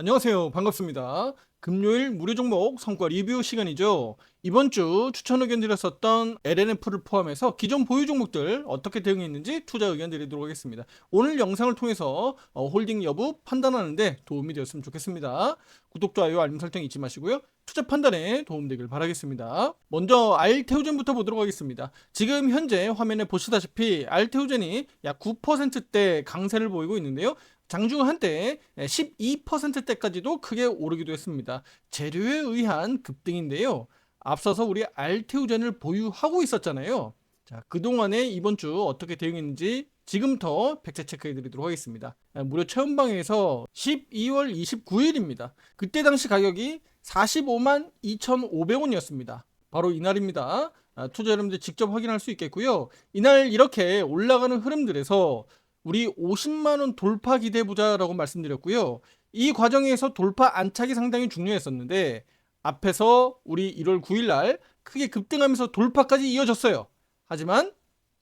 안녕하세요. 반갑습니다. 금요일 무료 종목 성과 리뷰 시간이죠. 이번 주 추천 의견 드렸었던 LNF를 포함해서 기존 보유 종목들 어떻게 대응했는지 투자 의견 드리도록 하겠습니다. 오늘 영상을 통해서 홀딩 여부 판단하는데 도움이 되었으면 좋겠습니다. 구독, 좋아요, 알림 설정 잊지 마시고요. 투자 판단에 도움되길 바라겠습니다. 먼저 알테오젠부터 보도록 하겠습니다. 지금 현재 화면에 보시다시피 알테오젠이 약 9%대 강세를 보이고 있는데요. 장중 한때 12%대까지도 크게 오르기도 했습니다. 재료에 의한 급등인데요. 앞서서 우리 알테오젠을 보유하고 있었잖아요. 자, 그동안에 이번 주 어떻게 대응했는지 지금부터 팩트 체크해 드리도록 하겠습니다. 무료 체험방에서 12월 29일입니다. 그때 당시 가격이 45만 2,500원이었습니다. 바로 이날입니다. 투자 여러분들 직접 확인할 수 있겠고요. 이날 이렇게 올라가는 흐름들에서 우리 50만원 돌파 기대해보자라고 말씀드렸고요. 이 과정에서 돌파 안착이 상당히 중요했었는데 앞에서 우리 1월 9일날 크게 급등하면서 돌파까지 이어졌어요. 하지만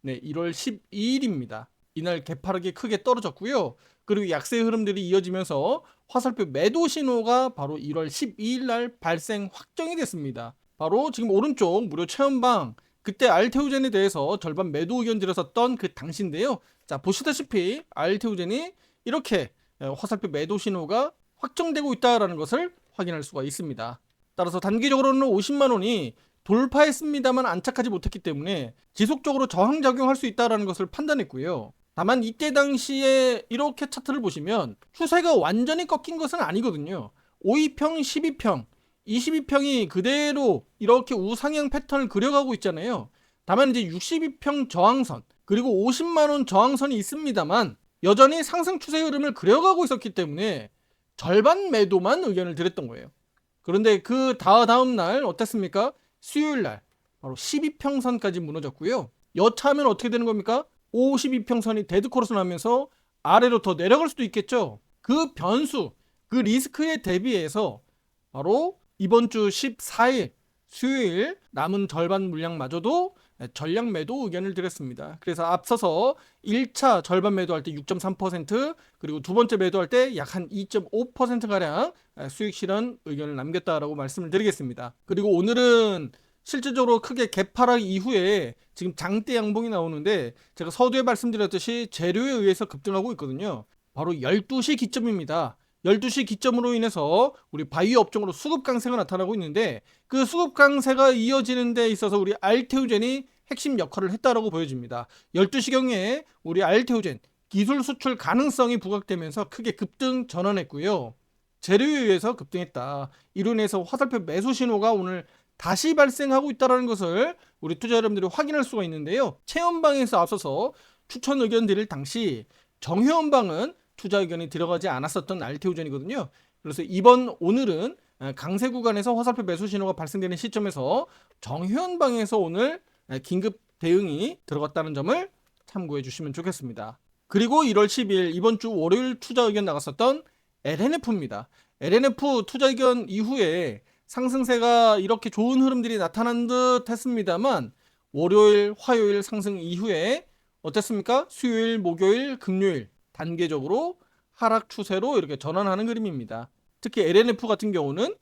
1월 12일입니다. 이날 개파르게 크게 떨어졌고요. 그리고 약세 흐름들이 이어지면서 화살표 매도 신호가 바로 1월 12일날 발생 확정이 됐습니다. 바로 지금 오른쪽 무료 체험방 그때 알테오젠에 대해서 절반 매도 의견 드렸었던 그 당시인데요. 자, 보시다시피 알테오젠이 이렇게 화살표 매도 신호가 확정되고 있다는 것을 확인할 수가 있습니다. 따라서 단기적으로는 50만 원이 돌파했습니다만 안착하지 못했기 때문에 지속적으로 저항작용할 수 있다는 것을 판단했고요. 다만 이때 당시에 이렇게 차트를 보시면 추세가 완전히 꺾인 것은 아니거든요. 5위평, 12평, 22평이 그대로 이렇게 우상향 패턴을 그려가고 있잖아요. 다만 이제 62평 저항선 그리고 50만원 저항선이 있습니다만 여전히 상승 추세 흐름을 그려가고 있었기 때문에 절반 매도만 의견을 드렸던 거예요. 그런데 그 다음 날 어땠습니까? 수요일 날 바로 12평선까지 무너졌고요. 여차하면 어떻게 되는 겁니까? 52평선이 데드크로스 나면서 아래로 더 내려갈 수도 있겠죠. 그 변수, 그 리스크에 대비해서 바로 이번 주 14일 수요일 남은 절반 물량마저도 전량 매도 의견을 드렸습니다. 그래서 앞서서 1차 절반 매도할 때 6.3% 그리고 두 번째 매도할 때 약 한 2.5%가량 수익 실현 의견을 남겼다라고 말씀을 드리겠습니다. 그리고 오늘은 실질적으로 크게 개파락 이후에 지금 장대 양봉이 나오는데 제가 서두에 말씀드렸듯이 재료에 의해서 급등하고 있거든요. 바로 12시 기점입니다. 12시 기점으로 인해서 우리 바이오 업종으로 수급 강세가 나타나고 있는데 그 수급 강세가 이어지는 데 있어서 우리 알테오젠이 핵심 역할을 했다라고 보여집니다. 12시경에 우리 알테오젠 기술 수출 가능성이 부각되면서 크게 급등 전환했고요. 재료에 의해서 급등했다. 이로 인해서 화살표 매수 신호가 오늘 다시 발생하고 있다는 것을 우리 투자 여러분들이 확인할 수가 있는데요. 체험방에서 앞서서 추천 의견 드릴 당시 정회원방은 투자 의견이 들어가지 않았었던 알테오젠이거든요. 그래서 오늘은 강세 구간에서 화살표 매수 신호가 발생되는 시점에서 정회원방에서 오늘 긴급 대응이 들어갔다는 점을 참고해 주시면 좋겠습니다. 그리고 1월 10일 이번 주 월요일 투자 의견 나갔었던 LNF입니다. LNF 투자 의견 이후에 상승세가 이렇게 좋은 흐름들이 나타난 듯 했습니다만 월요일, 화요일 상승 이후에 어땠습니까? 수요일, 목요일, 금요일 단계적으로 하락 추세로 이렇게 전환하는 그림입니다. 특히 LNF 같은 경우는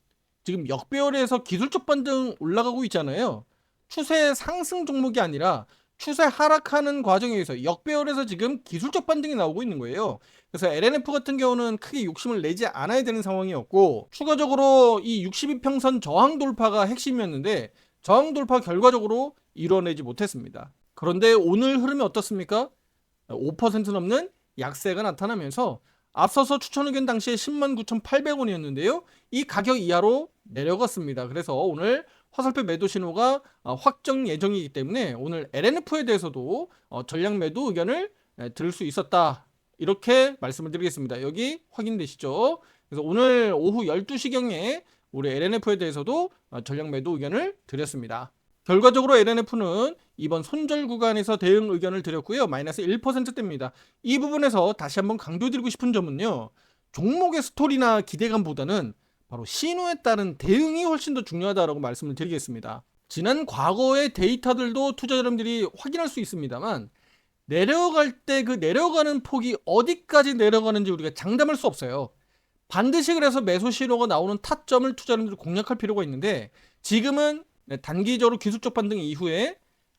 지금 역배열에서 기술적 반등 올라가고 있잖아요. 추세 상승 종목이 아니라 추세 하락하는 과정에 의해서 역배열에서 지금 기술적 반등이 나오고 있는 거예요. 그래서 LNF 같은 경우는 크게 욕심을 내지 않아야 되는 상황이었고 추가적으로 이 62평선 저항 돌파가 핵심이었는데 저항 돌파 결과적으로 이뤄내지 못했습니다. 그런데 오늘 흐름이 어떻습니까? 5% 넘는 약세가 나타나면서 앞서서 추천 의견 당시에 109,800원이었는데요. 이 가격 이하로 내려갔습니다. 그래서 오늘 화살표 매도 신호가 확정 예정이기 때문에 오늘 LNF에 대해서도 전량 매도 의견을 들을 수 있었다. 이렇게 말씀을 드리겠습니다. 여기 확인되시죠? 그래서 오늘 오후 12시경에 우리 LNF에 대해서도 전량 매도 의견을 드렸습니다. 결과적으로 LNF는 이번 손절 구간에서 대응 의견을 드렸고요. 마이너스 1%대입니다. 이 부분에서 다시 한번 강조드리고 싶은 점은요. 종목의 스토리나 기대감보다는 바로 신호에 따른 대응이 훨씬 더 중요하다고 말씀을 드리겠습니다. 지난 과거의 데이터들도 투자 여러분들이 확인할 수 있습니다만 내려갈 때 그 내려가는 폭이 어디까지 내려가는지 우리가 장담할 수 없어요. 반드시 그래서 매수 신호가 나오는 타점을 투자자분들이 공략할 필요가 있는데, 지금은 단기적으로 기술적 반등 이후에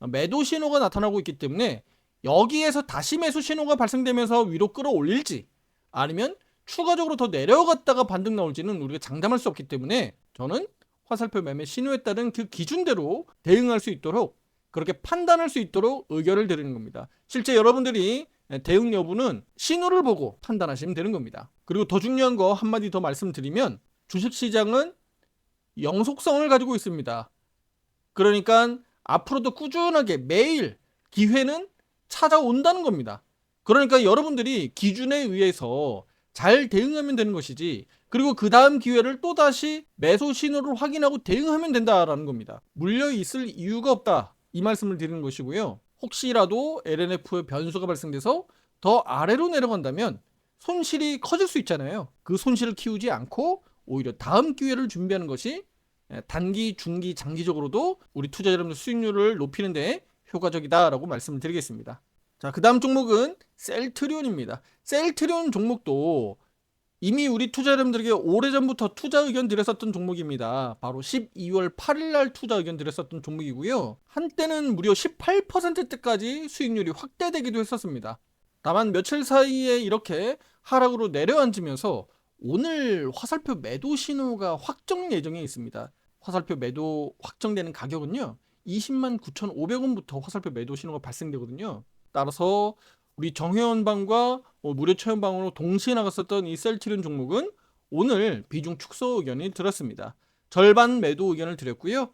매도 신호가 나타나고 있기 때문에 여기에서 다시 매수 신호가 발생되면서 위로 끌어올릴지 아니면 추가적으로 더 내려갔다가 반등 나올지는 우리가 장담할 수 없기 때문에 저는 화살표 매매 신호에 따른 그 기준대로 대응할 수 있도록, 그렇게 판단할 수 있도록 의견을 드리는 겁니다. 실제 여러분들이 대응 여부는 신호를 보고 판단하시면 되는 겁니다. 그리고 더 중요한 거 한마디 더 말씀드리면, 주식시장은 영속성을 가지고 있습니다. 그러니까 앞으로도 꾸준하게 매일 기회는 찾아온다는 겁니다. 그러니까 여러분들이 기준에 의해서 잘 대응하면 되는 것이지, 그리고 그 다음 기회를 또다시 매수 신호를 확인하고 대응하면 된다라는 겁니다. 물려 있을 이유가 없다, 이 말씀을 드리는 것이고요. 혹시라도 LNF의 변수가 발생돼서 더 아래로 내려간다면 손실이 커질 수 있잖아요. 그 손실을 키우지 않고 오히려 다음 기회를 준비하는 것이 단기, 중기, 장기적으로도 우리 투자자 여러분들 수익률을 높이는 데 효과적이다라고 말씀을 드리겠습니다. 자, 그 다음 종목은 셀트리온입니다. 셀트리온 종목도 이미 우리 투자 여러분들에게 오래전부터 투자 의견 드렸었던 종목입니다. 바로 12월 8일 날 투자 의견 드렸었던 종목이고요. 한때는 무려 18%대까지 수익률이 확대되기도 했었습니다. 다만 며칠 사이에 이렇게 하락으로 내려앉으면서 오늘 화살표 매도 신호가 확정 예정에 있습니다. 화살표 매도 확정되는 가격은요, 20만 9,500원부터 화살표 매도 신호가 발생되거든요. 따라서 우리 정회원방과 무료 체험방으로 동시에 나갔었던 이 셀트리온 종목은 오늘 비중 축소 의견이 들었습니다. 절반 매도 의견을 드렸고요.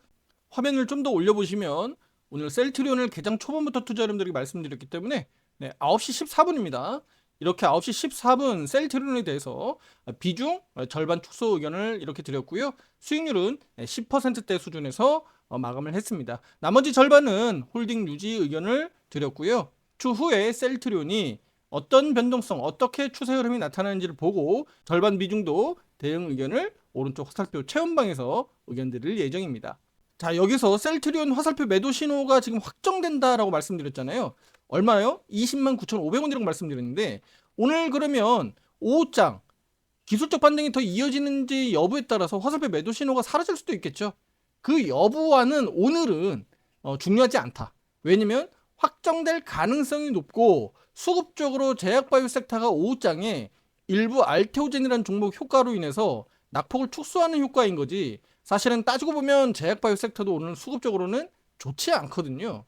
화면을 좀 더 올려보시면 오늘 셀트리온을 개장 초반부터 투자 여러분들에게 말씀드렸기 때문에 9시 14분입니다. 이렇게 9시 14분 셀트리온에 대해서 비중 절반 축소 의견을 이렇게 드렸고요. 수익률은 10%대 수준에서 마감을 했습니다. 나머지 절반은 홀딩 유지 의견을 드렸고요. 추후에 셀트리온이 어떤 변동성, 어떻게 추세 흐름이 나타나는지를 보고 절반 비중도 대응 의견을 오른쪽 화살표 체험방에서 의견 드릴 예정입니다. 자, 여기서 셀트리온 화살표 매도 신호가 지금 확정된다라고 말씀드렸잖아요. 얼마요? 20만 9,500원이라고 말씀드렸는데, 오늘 그러면 오후장 기술적 반등이 더 이어지는지 여부에 따라서 화살표 매도 신호가 사라질 수도 있겠죠. 그 여부와는 오늘은 중요하지 않다. 왜냐면 확정될 가능성이 높고 수급적으로 제약바이오 섹터가 오후장에 일부 알테오젠이라는 종목 효과로 인해서 낙폭을 축소하는 효과인 거지, 사실은 따지고 보면 제약바이오 섹터도 오늘 수급적으로는 좋지 않거든요.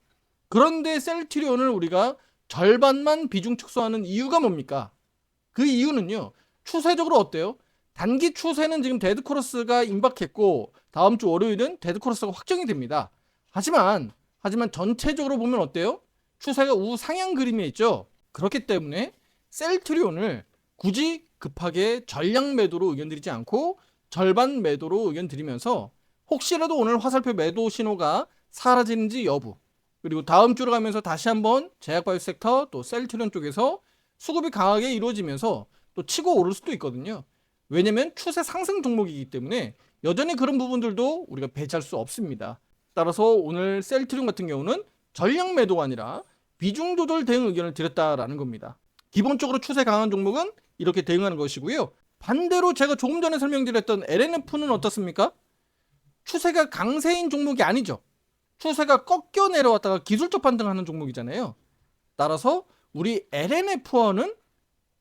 그런데 셀트리온을 우리가 절반만 비중 축소하는 이유가 뭡니까? 그 이유는요, 추세적으로 어때요? 단기 추세는 지금 데드크로스가 임박했고 다음 주 월요일은 데드크로스가 확정이 됩니다. 하지만 전체적으로 보면 어때요? 추세가 우상향 그림에 있죠. 그렇기 때문에 셀트리온을 굳이 급하게 전량 매도로 의견 드리지 않고 절반 매도로 의견 드리면서, 혹시라도 오늘 화살표 매도 신호가 사라지는지 여부, 그리고 다음 주로 가면서 다시 한번 제약바이오 섹터 또 셀트리온 쪽에서 수급이 강하게 이루어지면서 또 치고 오를 수도 있거든요. 왜냐면 추세 상승 종목이기 때문에 여전히 그런 부분들도 우리가 배제할 수 없습니다. 따라서 오늘 셀트리온 같은 경우는 전량 매도가 아니라 비중 조절 대응 의견을 드렸다라는 겁니다. 기본적으로 추세 강한 종목은 이렇게 대응하는 것이고요. 반대로 제가 조금 전에 설명드렸던 LNF는 어떻습니까? 추세가 강세인 종목이 아니죠. 추세가 꺾여 내려왔다가 기술적 반등하는 종목이잖아요. 따라서 우리 LNF와는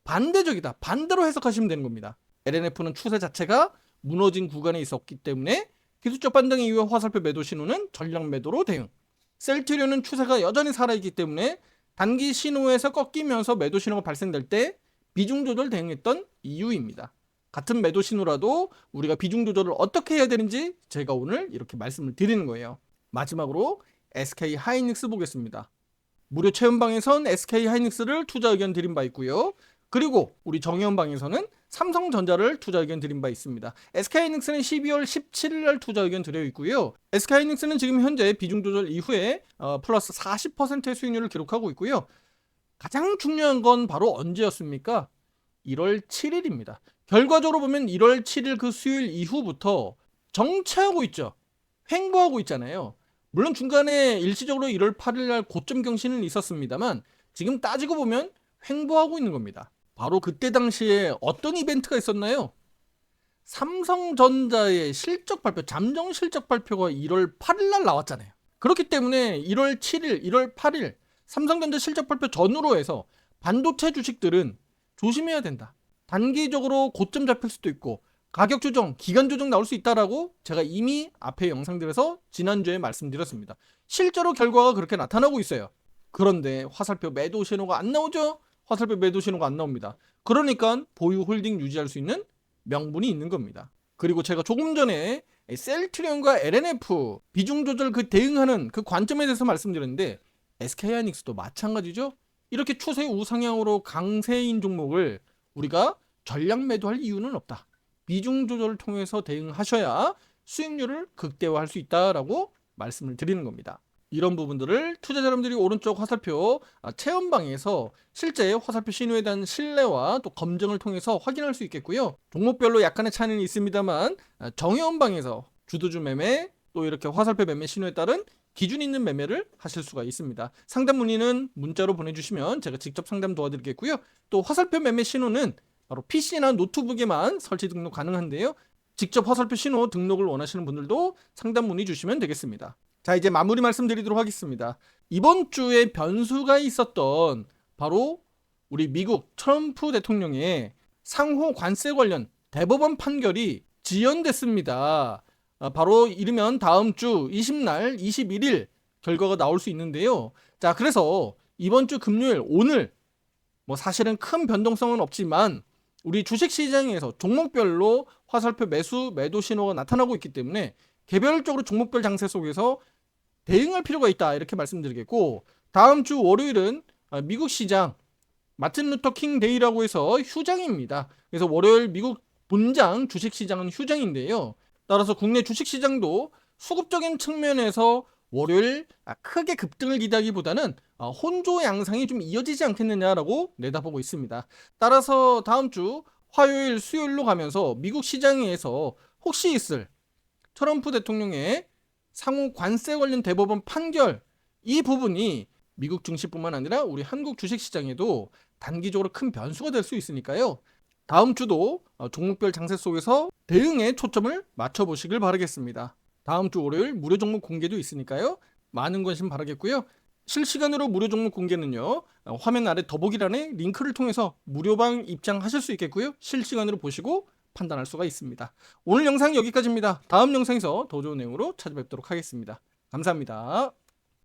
반대적이다, 반대로 해석하시면 되는 겁니다. LNF는 추세 자체가 무너진 구간에 있었기 때문에 기술적 반등 이후에 화살표 매도 신호는 전량 매도로 대응. 셀트리온은 추세가 여전히 살아있기 때문에 단기 신호에서 꺾이면서 매도 신호가 발생될 때 비중 조절 대응했던 이유입니다. 같은 매도 신호라도 우리가 비중 조절을 어떻게 해야 되는지 제가 오늘 이렇게 말씀을 드리는 거예요. 마지막으로 SK 하이닉스 보겠습니다. 무료 체험방에선 SK 하이닉스를 투자 의견 드린 바 있고요. 그리고 우리 정의원방에서는 삼성전자를 투자 의견 드린 바 있습니다. SK하이닉스는 12월 17일 날 투자 의견 드려 있고요. SK하이닉스는 지금 현재 비중 조절 이후에 플러스 40%의 수익률을 기록하고 있고요. 가장 중요한 건 바로 언제였습니까? 1월 7일입니다. 결과적으로 보면 1월 7일 그 수요일 이후부터 정체하고 있죠. 횡보하고 있잖아요. 물론 중간에 일시적으로 1월 8일 날 고점 경신은 있었습니다만 지금 따지고 보면 횡보하고 있는 겁니다. 바로 그때 당시에 어떤 이벤트가 있었나요? 삼성전자의 실적 발표, 잠정 실적 발표가 1월 8일 날 나왔잖아요. 그렇기 때문에 1월 7일, 1월 8일 삼성전자 실적 발표 전후로 해서 반도체 주식들은 조심해야 된다. 단기적으로 고점 잡힐 수도 있고 가격 조정, 기간 조정 나올 수 있다라고 제가 이미 앞에 영상들에서 지난주에 말씀드렸습니다. 실제로 결과가 그렇게 나타나고 있어요. 그런데 화살표 매도 신호가 안 나오죠? 화살표 매도 신호가 안 나옵니다. 그러니까 보유 홀딩 유지할 수 있는 명분이 있는 겁니다. 그리고 제가 조금 전에 셀트리온과 LNF 비중 조절 그 대응하는 그 관점에 대해서 말씀드렸는데 SK하이닉스도 마찬가지죠. 이렇게 추세 우상향으로 강세인 종목을 우리가 전량 매도할 이유는 없다. 비중 조절을 통해서 대응하셔야 수익률을 극대화할 수 있다라고 말씀을 드리는 겁니다. 이런 부분들을 투자자 여러분들이 오른쪽 화살표 체험방에서 실제 화살표 신호에 대한 신뢰와 또 검증을 통해서 확인할 수 있겠고요. 종목별로 약간의 차이는 있습니다만 정회원방에서 주도주 매매 또 이렇게 화살표 매매 신호에 따른 기준 있는 매매를 하실 수가 있습니다. 상담 문의는 문자로 보내주시면 제가 직접 상담 도와드리겠고요. 또 화살표 매매 신호는 바로 PC나 노트북에만 설치 등록 가능한데요. 직접 화살표 신호 등록을 원하시는 분들도 상담 문의 주시면 되겠습니다. 자, 이제 마무리 말씀드리도록 하겠습니다. 이번 주에 변수가 있었던 바로 우리 미국 트럼프 대통령의 상호 관세 관련 대법원 판결이 지연됐습니다. 바로 이르면 다음 주 20날, 21일 결과가 나올 수 있는데요. 자, 그래서 이번 주 금요일 오늘 사실은 큰 변동성은 없지만 우리 주식시장에서 종목별로 화살표 매수, 매도 신호가 나타나고 있기 때문에 개별적으로 종목별 장세 속에서 대응할 필요가 있다 이렇게 말씀드리겠고, 다음 주 월요일은 미국 시장 마틴 루터 킹 데이라고 해서 휴장입니다. 그래서 월요일 미국 본장 주식시장은 휴장인데요. 따라서 국내 주식시장도 수급적인 측면에서 월요일 크게 급등을 기대하기보다는 혼조 양상이 좀 이어지지 않겠느냐라고 내다보고 있습니다. 따라서 다음 주 화요일, 수요일로 가면서 미국 시장에서 혹시 있을 트럼프 대통령의 상호 관세 관련 대법원 판결, 이 부분이 미국 증시뿐만 아니라 우리 한국 주식시장에도 단기적으로 큰 변수가 될 수 있으니까요. 다음 주도 종목별 장세 속에서 대응에 초점을 맞춰보시길 바라겠습니다. 다음 주 월요일 무료 종목 공개도 있으니까요. 많은 관심 바라겠고요. 실시간으로 무료 종목 공개는요. 화면 아래 더보기란에 링크를 통해서 무료방 입장하실 수 있겠고요. 실시간으로 보시고 판단할 수가 있습니다. 오늘 영상 여기까지입니다. 다음 영상에서 더 좋은 내용으로 찾아뵙도록 하겠습니다. 감사합니다.